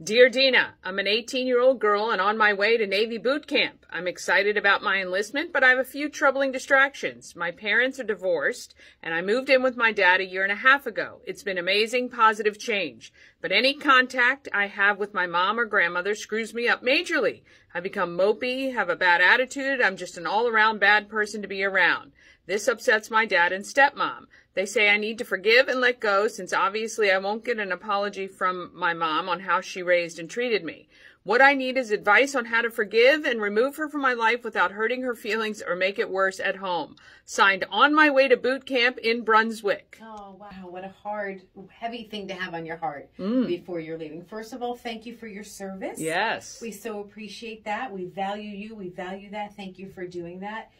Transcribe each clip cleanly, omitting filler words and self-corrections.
Dear Dina, I'm an 18-year-old girl and on my way to Navy boot camp. I'm excited about my enlistment, but I have a few troubling distractions. My parents are divorced, and I moved in with my dad a year and a half ago. It's been amazing, positive change. But any contact I have with my mom or grandmother screws me up majorly. I become mopey, have a bad attitude. I'm just an all-around bad person to be around. This upsets my dad and stepmom. They say I need to forgive and let go since obviously I won't get an apology from my mom on how she raised and treated me. What I need is advice on how to forgive and remove her from my life without hurting her feelings or make it worse at home. Signed, on my way to boot camp in Brunswick. Oh, wow. What a hard, heavy thing to have on your heart before you're leaving. First of all, thank you for your service. Yes. We so appreciate that. We value you. We value that. Thank you for doing that.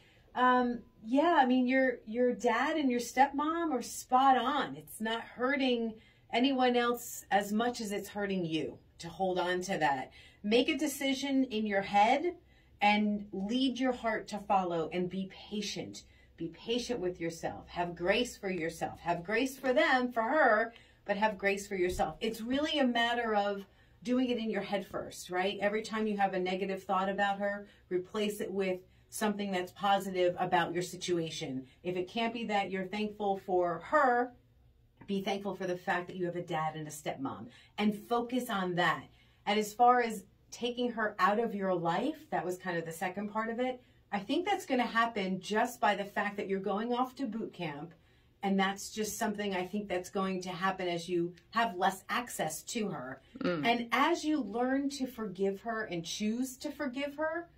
Yeah, I mean, your dad and your stepmom are spot on. It's not hurting anyone else as much as it's hurting you to hold on to that. Make a decision in your head and lead your heart to follow, and be patient. Be patient with yourself. Have grace for yourself. Have grace for them, for her, but have grace for yourself. It's really a matter of doing it in your head first, right? Every time you have a negative thought about her, replace it with something that's positive about your situation. If it can't be that you're thankful for her, be thankful for the fact that you have a dad and a stepmom, and focus on that. And as far as taking her out of your life, that was kind of the second part of it. I think that's going to happen just by the fact that you're going off to boot camp. And that's just something I think that's going to happen as you have less access to her. And as you learn to forgive her and choose to forgive her,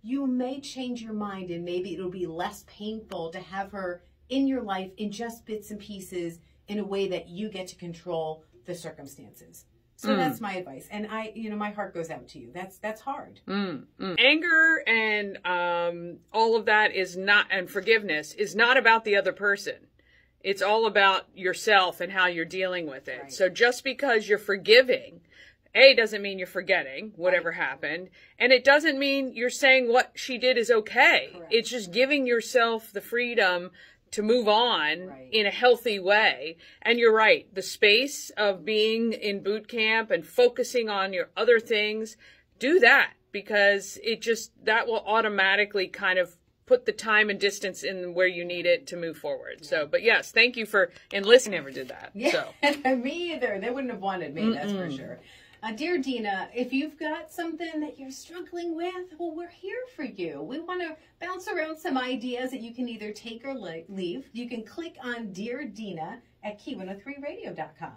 you may change your mind, and maybe it'll be less painful to have her in your life in just bits and pieces in a way that you get to control the circumstances. So that's my advice. And my heart goes out to you. That's hard. Anger and all of that is not, and forgiveness is not about the other person. It's all about yourself and how you're dealing with it. Right. So just because you're forgiving, doesn't mean you're forgetting whatever happened. And it doesn't mean you're saying what she did is okay. Correct. It's just giving yourself the freedom to move on in a healthy way. And you're right, the space of being in boot camp and focusing on your other things, do that, because that will automatically kind of put the time and distance in where you need it to move forward. Yeah. So, but yes, thank you for enlisting. Never did that. Yeah, so. Me either. They wouldn't have wanted me, that's for sure. Dear Dina, if you've got something that you're struggling with, well, we're here for you. We want to bounce around some ideas that you can either take or leave. You can click on Dear Dina at Key103radio.com.